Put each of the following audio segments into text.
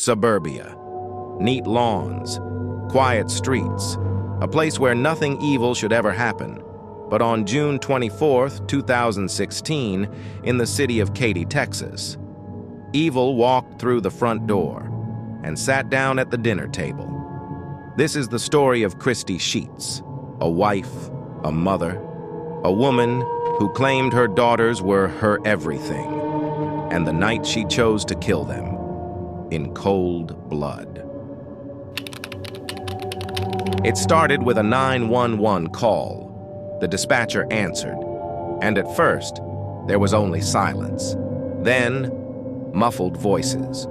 suburbia. Neat lawns, quiet streets, a place where nothing evil should ever happen. But on June 24th, 2016, in the city of Katy, Texas, evil walked through the front door and sat down at the dinner table. This is the story of Christy Sheats, a wife, a mother, a woman who claimed her daughters were her everything, and the night she chose to kill them in cold blood. It started with a 911 call. The dispatcher answered, and at first, there was only silence. Then, muffled voices.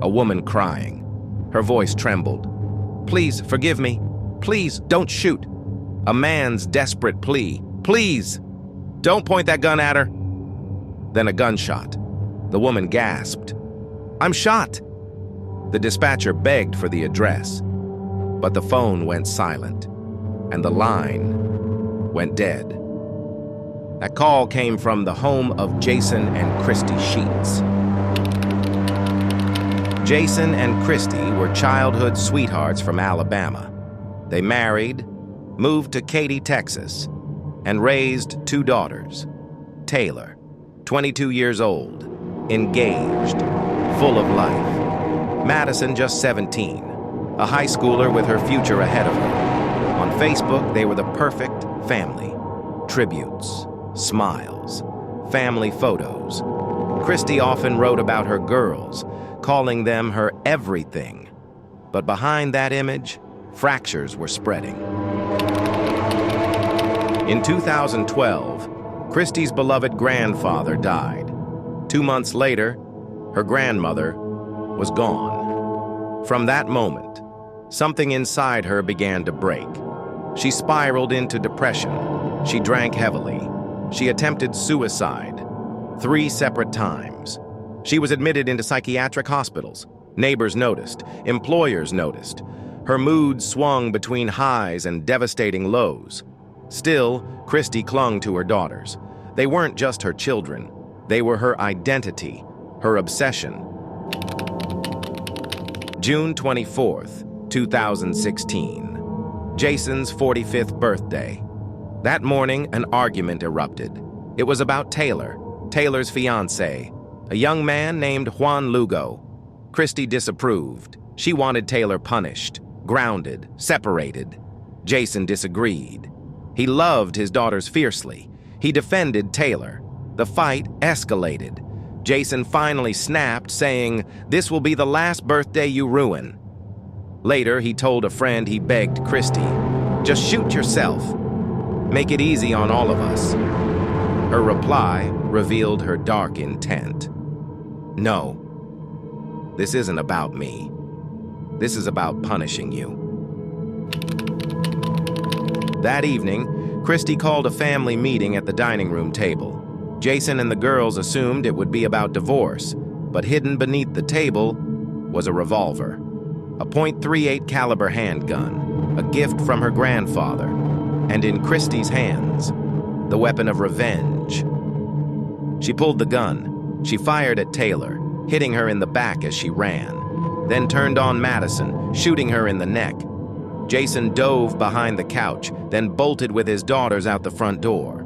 A woman crying. Her voice trembled. "Please, forgive me. Please, don't shoot." A man's desperate plea. "Please, don't point that gun at her." Then a gunshot. The woman gasped. "I'm shot." The dispatcher begged for the address, but the phone went silent, and the line went dead. That call came from the home of Jason and Christy Sheats. Jason and Christy were childhood sweethearts from Alabama. They married, moved to Katy, Texas, and raised 2 daughters. Taylor, 22 years old, engaged, full of life. Madison, just 17, a high schooler with her future ahead of her. On Facebook, they were the perfect family. Tributes, smiles, family photos. Christy often wrote about her girls, calling them her everything. But behind that image, fractures were spreading. In 2012, Christy's beloved grandfather died. 2 months later, her grandmother was gone. From that moment, something inside her began to break. She spiraled into depression. She drank heavily. She attempted suicide 3 separate times. She was admitted into psychiatric hospitals. Neighbors noticed. Employers noticed. Her mood swung between highs and devastating lows. Still, Christy clung to her daughters. They weren't just her children. They were her identity, her obsession. June 24th, 2016. Jason's 45th birthday. That morning, an argument erupted. It was about Taylor, Taylor's fiancé, a young man named Juan Lugo. Christy disapproved. She wanted Taylor punished, grounded, separated. Jason disagreed. He loved his daughters fiercely. He defended Taylor. The fight escalated. Jason finally snapped, saying, "This will be the last birthday you ruin." Later, he told a friend he begged Christy, "Just shoot yourself. Make it easy on all of us." Her reply revealed her dark intent. "No, this isn't about me. This is about punishing you." That evening, Christy called a family meeting at the dining room table. Jason and the girls assumed it would be about divorce, but hidden beneath the table was a revolver, a .38 caliber handgun, a gift from her grandfather, and in Christy's hands, the weapon of revenge. She pulled the gun. She fired at Taylor, hitting her in the back as she ran, then turned on Madison, shooting her in the neck. Jason dove behind the couch, then bolted with his daughters out the front door.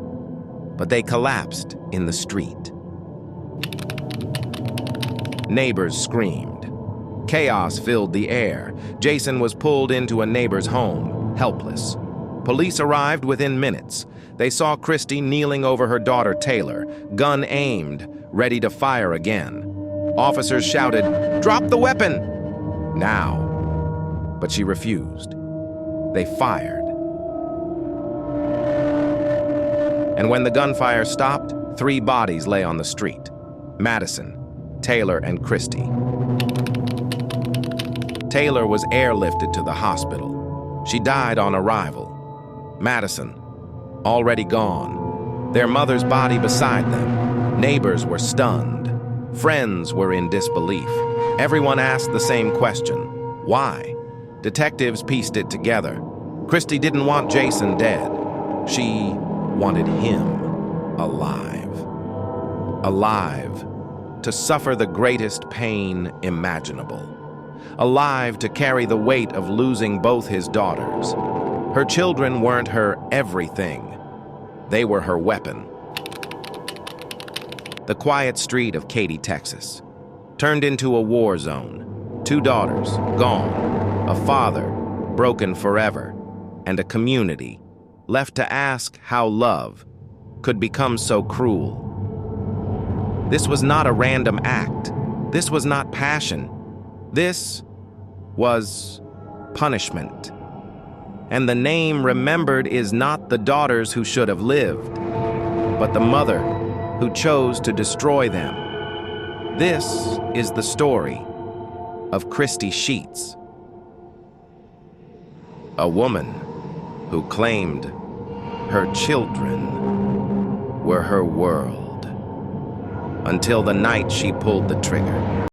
But they collapsed in the street. Neighbors screamed. Chaos filled the air. Jason was pulled into a neighbor's home, helpless. Police arrived within minutes. They saw Christy kneeling over her daughter Taylor, gun aimed, ready to fire again. Officers shouted, "Drop the weapon!" Now. But she refused. They fired. And when the gunfire stopped, 3 bodies lay on the street. Madison, Taylor, and Christy. Taylor was airlifted to the hospital. She died on arrival. Madison, already gone. Their mother's body beside them. Neighbors were stunned. Friends were in disbelief. Everyone asked the same question. Why? Detectives pieced it together. Christy didn't want Jason dead. She wanted him alive. Alive, to suffer the greatest pain imaginable. alive to carry the weight of losing both his daughters. Her children weren't her everything. They were her weapon. The quiet street of Katy, Texas, turned into a war zone. 2 daughters, gone. A father, broken forever. And a community, left to ask how love could become so cruel. This was not a random act. This was not passion. This was punishment. And the name remembered is not the daughters who should have lived, but the mother who chose to destroy them. This is the story of Christy Sheats, a woman who claimed her children were her world, until the night she pulled the trigger.